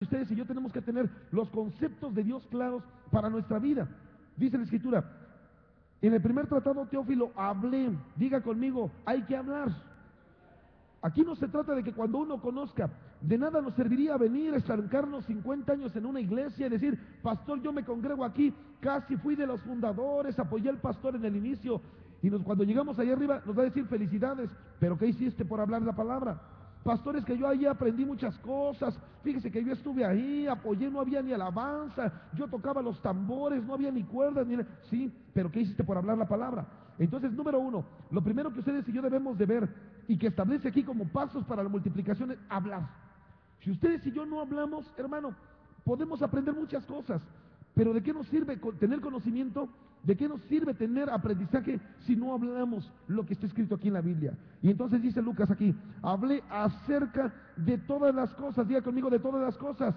ustedes y yo tenemos que tener los conceptos de Dios claros para nuestra vida. Dice la Escritura, en el primer tratado, Teófilo, hablé. Diga conmigo, hay que hablar. Aquí no se trata de que cuando uno conozca, de nada nos serviría venir a estancarnos 50 años en una iglesia y decir, pastor, yo me congrego aquí, casi fui de los fundadores, apoyé al pastor en el inicio, y cuando llegamos allá arriba nos va a decir felicidades, pero ¿qué hiciste por hablar la palabra? Pastores, que yo ahí aprendí muchas cosas, fíjese que yo estuve ahí, apoyé, no había ni alabanza, yo tocaba los tambores, no había ni cuerdas, sí, pero ¿qué hiciste por hablar la palabra? Entonces, número uno, lo primero que ustedes y yo debemos de ver, y que establece aquí como pasos para la multiplicación, es hablar. Si ustedes y yo no hablamos, hermano, podemos aprender muchas cosas, pero ¿de qué nos sirve tener conocimiento? ¿De qué nos sirve tener aprendizaje si no hablamos lo que está escrito aquí en la Biblia? Y entonces dice Lucas aquí, hablé acerca de todas las cosas, diga conmigo, de todas las cosas.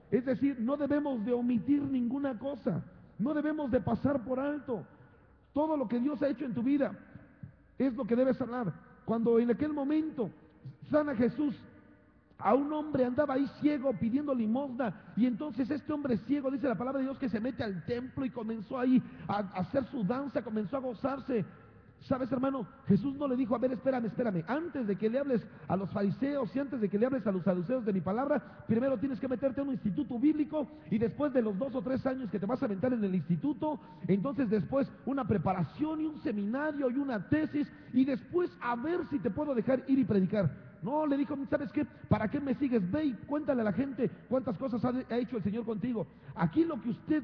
Es decir, no debemos de omitir ninguna cosa, no debemos de pasar por alto. Todo lo que Dios ha hecho en tu vida es lo que debes hablar. Cuando en aquel momento sana Jesús a un hombre, andaba ahí ciego pidiendo limosna, y entonces este hombre ciego, dice la palabra de Dios, que se mete al templo y comenzó ahí a hacer su danza, comenzó a gozarse. ¿Sabes, hermano? Jesús no le dijo, a ver, espérame, antes de que le hables a los fariseos y antes de que le hables a los saduceos de mi palabra, primero tienes que meterte en un instituto bíblico, y después de los 2 o 3 años que te vas a aventar en el instituto, entonces después una preparación y un seminario y una tesis, y después a ver si te puedo dejar ir y predicar. No, le dijo, ¿sabes qué? ¿Para qué me sigues? Ve y cuéntale a la gente cuántas cosas ha hecho el Señor contigo. Aquí lo que usted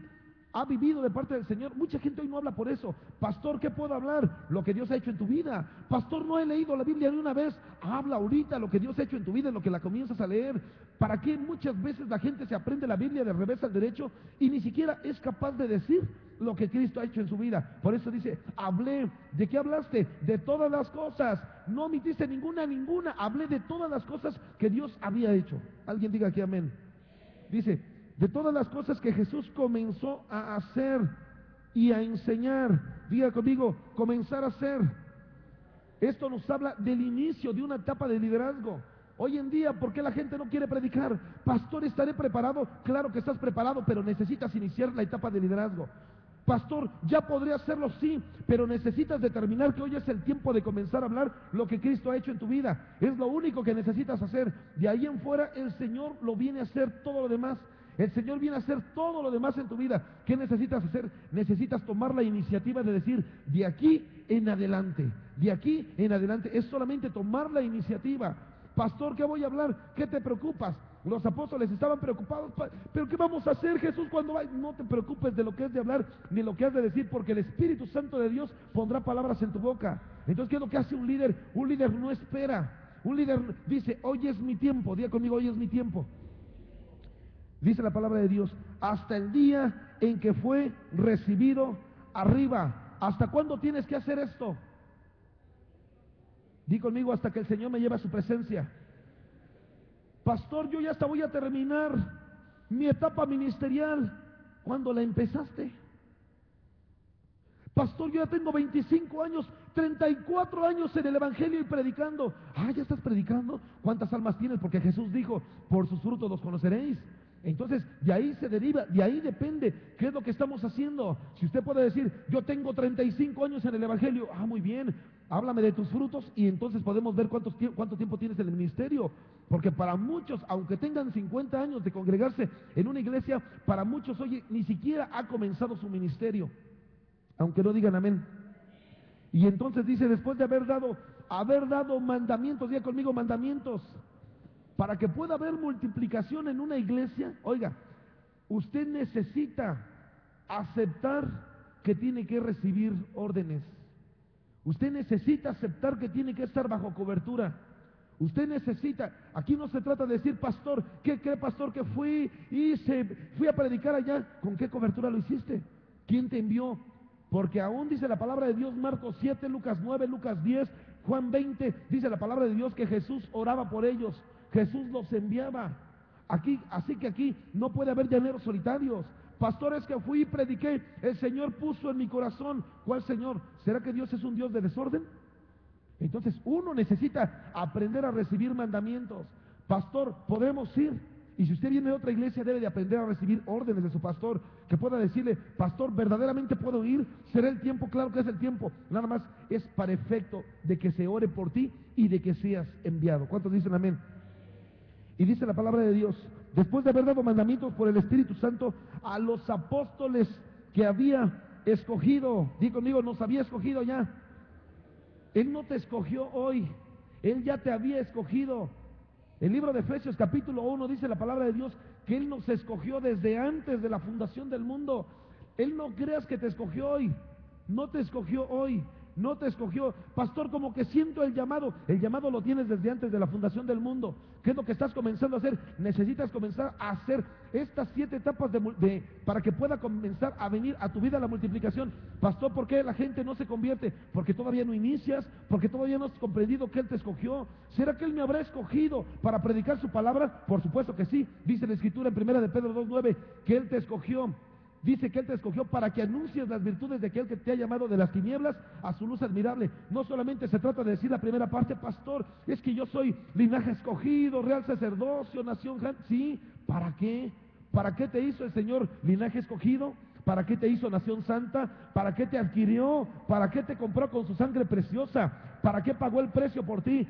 ha vivido de parte del Señor, mucha gente hoy no habla por eso. Pastor, ¿qué puedo hablar? Lo que Dios ha hecho en tu vida. Pastor, no he leído la Biblia ni una vez. Habla ahorita lo que Dios ha hecho en tu vida, en lo que la comienzas a leer. ¿Para qué muchas veces la gente se aprende la Biblia de revés al derecho y ni siquiera es capaz de decir lo que Cristo ha hecho en su vida? Por eso dice, hablé. ¿De qué hablaste? De todas las cosas. No omitiste ninguna. Hablé de todas las cosas que Dios había hecho. Alguien diga aquí amén. Dice, de todas las cosas que Jesús comenzó a hacer y a enseñar. Diga conmigo, comenzar a hacer. Esto nos habla del inicio de una etapa de liderazgo. Hoy en día, ¿por qué la gente no quiere predicar? Pastor, ¿estaré preparado? Claro que estás preparado, pero necesitas iniciar la etapa de liderazgo. Pastor, ya podría hacerlo, sí, pero necesitas determinar que hoy es el tiempo de comenzar a hablar lo que Cristo ha hecho en tu vida. Es lo único que necesitas hacer. De ahí en fuera, el Señor lo viene a hacer todo lo demás. El Señor viene a hacer todo lo demás en tu vida. ¿Qué necesitas hacer? Necesitas tomar la iniciativa de decir, de aquí en adelante, de aquí en adelante. Es solamente tomar la iniciativa. Pastor, ¿qué voy a hablar? ¿Qué te preocupas? Los apóstoles estaban preocupados, pero ¿qué vamos a hacer, Jesús, cuando vaya? No te preocupes de lo que es de hablar, ni lo que has de decir, porque el Espíritu Santo de Dios pondrá palabras en tu boca. Entonces, ¿qué es lo que hace un líder? Un líder no espera. Un líder dice, hoy es mi tiempo. Diga conmigo, hoy es mi tiempo. Dice la palabra de Dios, hasta el día en que fue recibido arriba. ¿Hasta cuándo tienes que hacer esto? Di conmigo, hasta que el Señor me lleve a su presencia. Pastor, yo ya hasta voy a terminar mi etapa ministerial. ¿Cuándo la empezaste? Pastor, yo ya tengo 25 años, 34 años en el Evangelio y predicando. Ah, ¿ya estás predicando? ¿Cuántas almas tienes? Porque Jesús dijo, por sus frutos los conoceréis. Entonces, de ahí se deriva, de ahí depende qué es lo que estamos haciendo. Si usted puede decir, yo tengo 35 años en el Evangelio, ah, muy bien, háblame de tus frutos y entonces podemos ver cuánto tiempo tienes en el ministerio. Porque para muchos, aunque tengan 50 años de congregarse en una iglesia, para muchos, oye, ni siquiera ha comenzado su ministerio, aunque no digan amén. Y entonces dice, después de haber dado mandamientos, diga conmigo, mandamientos. Para que pueda haber multiplicación en una iglesia, oiga, usted necesita aceptar que tiene que recibir órdenes. Usted necesita aceptar que tiene que estar bajo cobertura. Usted necesita, aquí no se trata de decir, pastor, ¿qué cree, pastor, que fui a predicar allá? ¿Con qué cobertura lo hiciste? ¿Quién te envió? Porque aún dice la palabra de Dios, Marcos 7, Lucas 9, Lucas 10, Juan 20, dice la palabra de Dios que Jesús oraba por ellos. Jesús los enviaba. Así que aquí no puede haber llaneros solitarios. Pastores, que fui y prediqué, el Señor puso en mi corazón. ¿Cuál Señor? ¿Será que Dios es un Dios de desorden? Entonces uno necesita aprender a recibir mandamientos. Pastor, ¿podemos ir? Y si usted viene de otra iglesia, debe de aprender a recibir órdenes de su pastor, que pueda decirle: pastor, verdaderamente puedo ir, será el tiempo, claro que es el tiempo. Nada más es para efecto de que se ore por ti y de que seas enviado. ¿Cuántos dicen amén? Y dice la palabra de Dios: después de haber dado mandamientos por el Espíritu Santo a los apóstoles que había escogido. Di conmigo: nos había escogido ya. Él no te escogió hoy, Él ya te había escogido. El libro de Efesios capítulo 1 dice la palabra de Dios que Él nos escogió desde antes de la fundación del mundo. Él no creas que te escogió hoy, no te escogió hoy, no te escogió. Pastor, como que siento el llamado lo tienes desde antes de la fundación del mundo. ¿Qué es lo que estás comenzando a hacer? Necesitas comenzar a hacer estas 7 etapas para que pueda comenzar a venir a tu vida la multiplicación. Pastor, ¿por qué la gente no se convierte? Porque todavía no inicias, porque todavía no has comprendido que Él te escogió. ¿Será que Él me habrá escogido para predicar su palabra? Por supuesto que sí. Dice la Escritura en 1 de Pedro 2:9 que Él te escogió. Dice que Él te escogió para que anuncies las virtudes de aquel que te ha llamado de las tinieblas a su luz admirable. No solamente se trata de decir la primera parte: pastor, es que yo soy linaje escogido, real sacerdocio, nación. Sí, ¿para qué? ¿Para qué te hizo el Señor linaje escogido? ¿Para qué te hizo nación santa? ¿Para qué te adquirió? ¿Para qué te compró con su sangre preciosa? ¿Para qué pagó el precio por ti?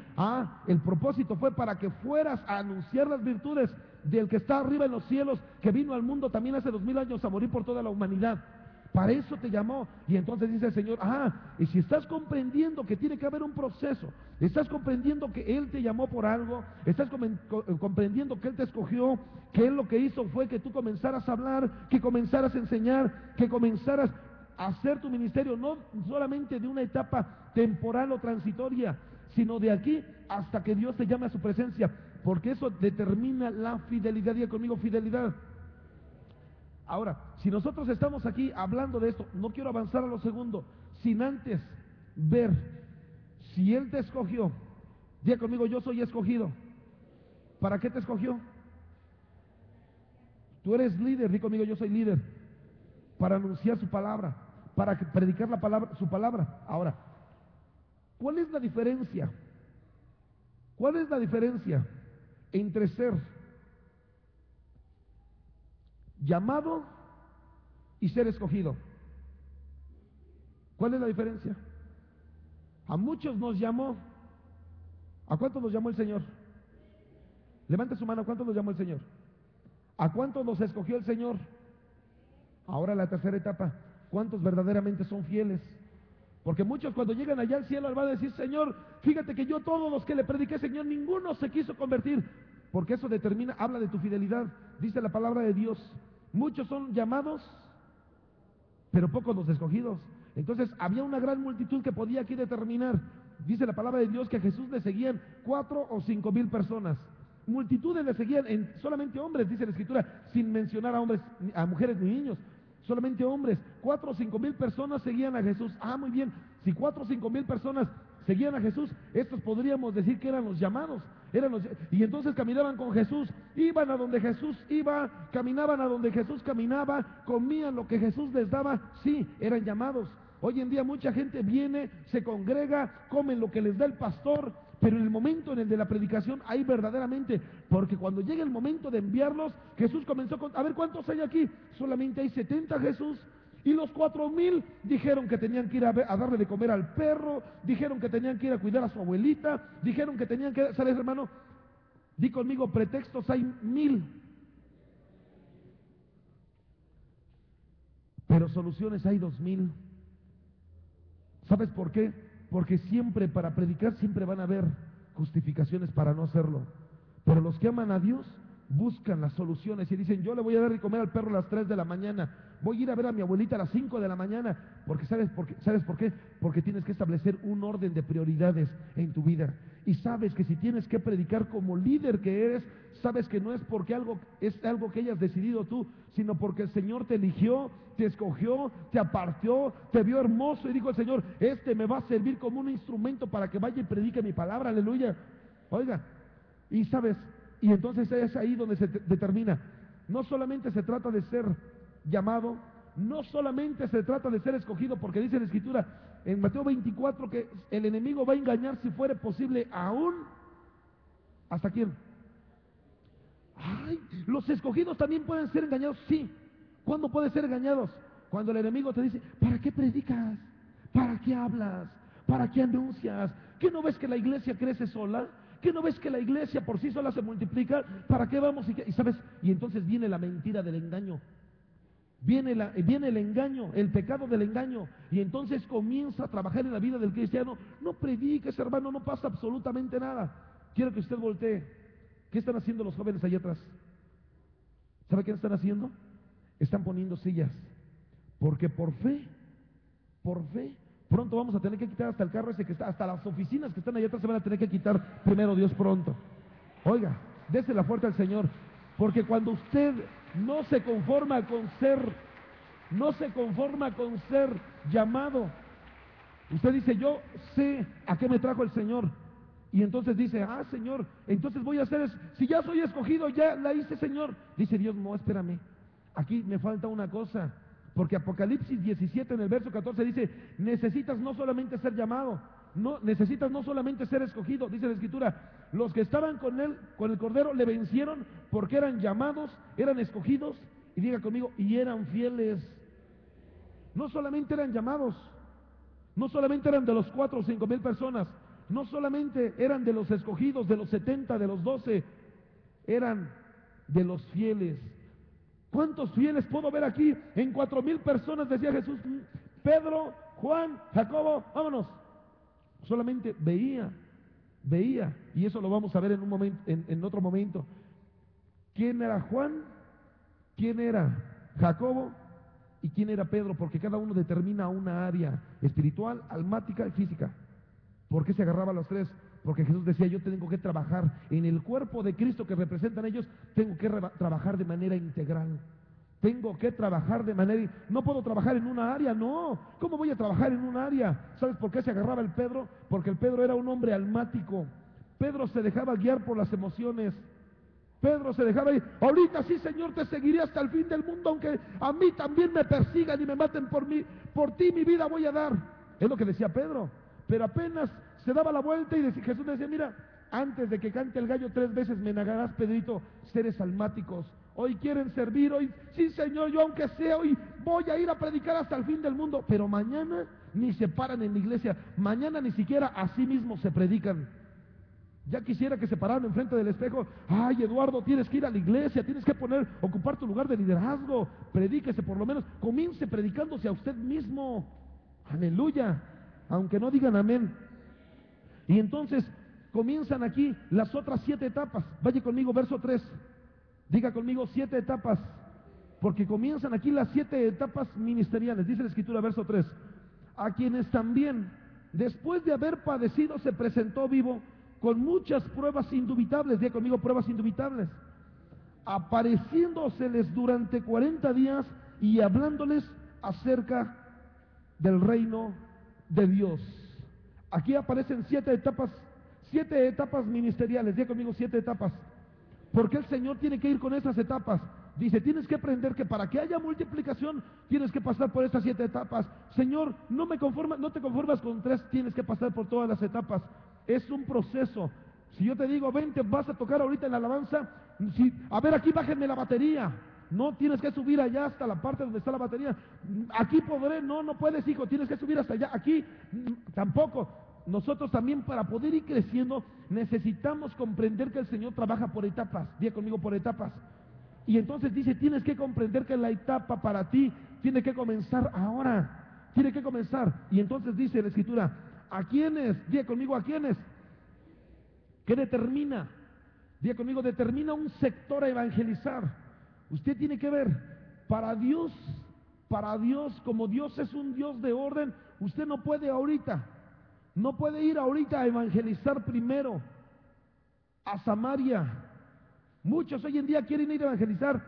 El propósito fue para que fueras a anunciar las virtudes del que está arriba en los cielos, que vino al mundo también hace 2000 años a morir por toda la humanidad. Para eso te llamó. Y entonces dice el Señor: y si estás comprendiendo que tiene que haber un proceso, estás comprendiendo que Él te llamó por algo, estás comprendiendo que Él te escogió, que Él lo que hizo fue que tú comenzaras a hablar, que comenzaras a enseñar, que comenzaras a hacer tu ministerio, no solamente de una etapa temporal o transitoria, sino de aquí hasta que Dios te llame a su presencia, porque eso determina la fidelidad. Diga conmigo: fidelidad. Ahora, si nosotros estamos aquí hablando de esto, no quiero avanzar a lo segundo, sin antes ver si Él te escogió. Diga conmigo: yo soy escogido. ¿Para qué te escogió? Tú eres líder. Diga conmigo: yo soy líder. Para anunciar su palabra, para predicar la palabra, su palabra. Ahora, ¿cuál es la diferencia? ¿Cuál es la diferencia entre ser llamado y ser escogido? ¿Cuál es la diferencia? A muchos nos llamó. ¿A cuántos nos llamó el Señor? Levante su mano. ¿A cuántos nos llamó el Señor? ¿A cuántos nos escogió el Señor? Ahora la tercera etapa: ¿cuántos verdaderamente son fieles? Porque muchos, cuando llegan allá al cielo, van a decir: Señor, fíjate que yo todos los que le prediqué, Señor, ninguno se quiso convertir. Porque eso determina, habla de tu fidelidad. Dice la palabra de Dios: muchos son llamados, pero pocos los escogidos. Entonces había una gran multitud que podía aquí determinar. Dice la palabra de Dios que a Jesús le seguían 4 o 5 mil personas. Multitudes le seguían, solamente hombres, dice la Escritura, sin mencionar a hombres, a mujeres ni niños. Solamente hombres. 4 o 5 mil personas seguían a Jesús. Muy bien. Si 4 o 5 mil personas seguían a Jesús, estos podríamos decir que eran los llamados. Y entonces caminaban con Jesús, iban a donde Jesús iba, caminaban a donde Jesús caminaba, comían lo que Jesús les daba. Sí, eran llamados. Hoy en día mucha gente viene, se congrega, comen lo que les da el pastor, pero en el momento en el de la predicación, ahí verdaderamente, porque cuando llega el momento de enviarlos, Jesús comenzó con: a ver, ¿cuántos hay aquí? Solamente hay 70, Jesús. Y los 4000 dijeron que tenían que ir a darle de comer al perro, dijeron que tenían que ir a cuidar a su abuelita, dijeron que tenían que, ¿sabes, hermano? Di conmigo: pretextos hay 1000, pero soluciones hay 2000. ¿Sabes por qué? Porque siempre, para predicar, siempre van a haber justificaciones para no hacerlo. Pero los que aman a Dios buscan las soluciones y dicen: yo le voy a dar de comer al perro a las 3 de la mañana, voy a ir a ver a mi abuelita a las 5 de la mañana, porque ¿sabes por qué? Porque tienes que establecer un orden de prioridades en tu vida. Y sabes que si tienes que predicar como líder que eres, sabes que no es porque es algo que hayas decidido tú, sino porque el Señor te eligió, te escogió, te apartó, te vio hermoso y dijo el Señor: este me va a servir como un instrumento para que vaya y predique mi palabra. Aleluya. Oiga, y sabes, y entonces es ahí donde se determina. No solamente se trata de ser llamado, no solamente se trata de ser escogido, porque dice la Escritura en Mateo 24 que el enemigo va a engañar, si fuere posible, aún ¿hasta quién? Ay, los escogidos también pueden ser engañados, sí. ¿Cuándo pueden ser engañados? Cuando el enemigo te dice, ¿para qué predicas? ¿Para qué hablas? ¿Para qué anuncias? ¿Qué no ves que la iglesia crece sola? ¿Qué no ves que la iglesia por sí sola se multiplica? ¿Para qué vamos? Y sabes, y entonces viene la mentira del engaño. Viene el engaño, el pecado del engaño, y entonces comienza a trabajar en la vida del cristiano. No prediques, hermano, no pasa absolutamente nada. Quiero que usted voltee. ¿Qué están haciendo los jóvenes allá atrás? ¿Sabe qué están haciendo? Están poniendo sillas, porque por fe, pronto vamos a tener que quitar hasta el carro ese que está, hasta las oficinas que están allá atrás se van a tener que quitar primero Dios pronto. Oiga, désela fuerte al Señor, porque cuando usted no se conforma con ser llamado, usted dice, yo sé a qué me trajo el Señor, y entonces dice, ah, Señor, entonces voy a hacer, si ya soy escogido, ya la hice, Señor. Dice Dios, no, espérame, aquí me falta una cosa, porque Apocalipsis 17 en el verso 14 dice, necesitas no solamente ser llamado, necesitas no solamente ser escogido. Dice la Escritura, los que estaban con él, con el Cordero, le vencieron porque eran llamados, eran escogidos, y diga conmigo, y eran fieles. No solamente eran llamados, no solamente eran de los 4 o 5 mil personas, no solamente eran de los escogidos, de los 70, de los 12, eran de los fieles. ¿Cuántos fieles puedo ver aquí? En 4,000 personas, decía Jesús, Pedro, Juan, Jacobo, vámonos. Solamente veía, y eso lo vamos a ver en un momento, en otro momento. ¿Quién era Juan? ¿Quién era Jacobo? ¿Y quién era Pedro? Porque cada uno determina una área espiritual, almática y física. ¿Por qué se agarraba a los tres? Porque Jesús decía, yo tengo que trabajar en el cuerpo de Cristo que representan ellos, tengo que trabajar de manera integral. Tengo que trabajar de manera... No puedo trabajar en una área, no. ¿Cómo voy a trabajar en un área? ¿Sabes por qué se agarraba el Pedro? Porque el Pedro era un hombre almático. Pedro se dejaba guiar por las emociones. Pedro se dejaba ir. Ahorita sí, Señor, te seguiré hasta el fin del mundo, aunque a mí también me persigan y me maten por mí. Por ti mi vida voy a dar. Es lo que decía Pedro. Pero apenas se daba la vuelta y Jesús decía, mira, antes de que cante el gallo 3 veces me negarás, Pedrito. Seres almáticos, hoy quieren servir, hoy, sí, Señor, yo aunque sea hoy voy a ir a predicar hasta el fin del mundo, pero mañana ni se paran en la iglesia, mañana ni siquiera a sí mismos se predican. Ya quisiera que se pararan enfrente del espejo. Ay, Eduardo, tienes que ir a la iglesia, tienes que ocupar tu lugar de liderazgo, predíquese por lo menos, comience predicándose a usted mismo. Aleluya, aunque no digan amén. Y entonces comienzan aquí las otras 7 etapas. Vaya conmigo, verso 3. Diga conmigo, 7 etapas. Porque comienzan aquí las 7 etapas ministeriales. Dice la Escritura, verso 3. A quienes también, después de haber padecido, se presentó vivo con muchas pruebas indubitables. Diga conmigo, pruebas indubitables. Apareciéndoseles durante 40 días y hablándoles acerca del reino de Dios. Aquí aparecen 7 etapas ministeriales. Diga conmigo, 7 etapas. Porque el Señor tiene que ir con esas etapas. Dice, tienes que aprender que para que haya multiplicación tienes que pasar por estas 7 etapas. Señor, no te conformas con 3, tienes que pasar por todas las etapas. Es un proceso. Si yo te digo, vente, vas a tocar ahorita en la alabanza, a ver, aquí bájenme la batería. No, tienes que subir allá hasta la parte donde está la batería. Aquí podré, no puedes, hijo, tienes que subir hasta allá. Aquí tampoco. Nosotros también, para poder ir creciendo, necesitamos comprender que el Señor trabaja por etapas. Diga conmigo, por etapas. Y entonces dice, tienes que comprender que la etapa para ti tiene que comenzar ahora. Tiene que comenzar. Y entonces dice la Escritura, ¿a quiénes? Diga conmigo, ¿a quiénes? ¿Qué determina? Diga conmigo, determina un sector a evangelizar. Usted tiene que ver, para Dios, como Dios es un Dios de orden, usted no puede ir ahorita a evangelizar primero a Samaria. Muchos hoy en día quieren ir a evangelizar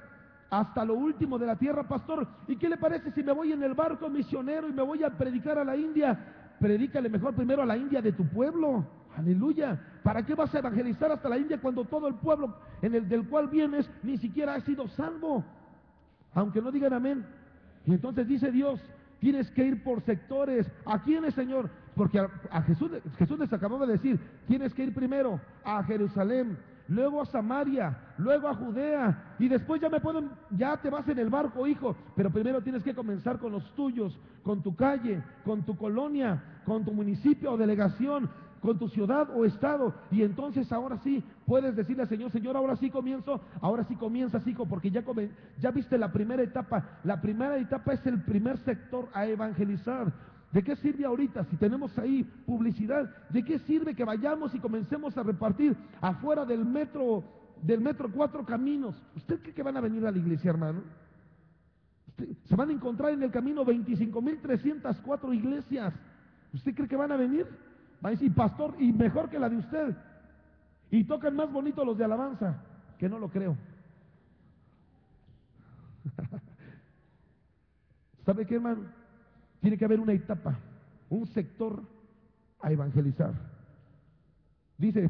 hasta lo último de la tierra, pastor. ¿Y qué le parece si me voy en el barco misionero y me voy a predicar a la India? Predícale mejor primero a la India de tu pueblo. Aleluya. ¿Para qué vas a evangelizar hasta la India cuando todo el pueblo del cual vienes ni siquiera ha sido salvo? Aunque no digan amén. Y entonces dice Dios, tienes que ir por sectores. ¿A quiénes, Señor? Porque a Jesús les acababa de decir, tienes que ir primero a Jerusalén, luego a Samaria, luego a Judea, y después ya te vas en el barco, hijo, pero primero tienes que comenzar con los tuyos, con tu calle, con tu colonia, con tu municipio o delegación, con tu ciudad o estado, y entonces ahora sí puedes decirle al Señor: Señor, ahora sí comienzo, ahora sí comienzas, hijo, porque ya viste la primera etapa. La primera etapa es el primer sector a evangelizar. ¿De qué sirve ahorita si tenemos ahí publicidad? ¿De qué sirve que vayamos y comencemos a repartir afuera del metro 4 caminos? ¿Usted cree que van a venir a la iglesia, hermano? Se van a encontrar en el camino 25.304 iglesias. ¿Usted cree que van a venir? Va a decir: pastor, y mejor que la de usted, y tocan más bonito los de alabanza. Que no lo creo. ¿Sabe qué, hermano? Tiene que haber una etapa, un sector a evangelizar. Dice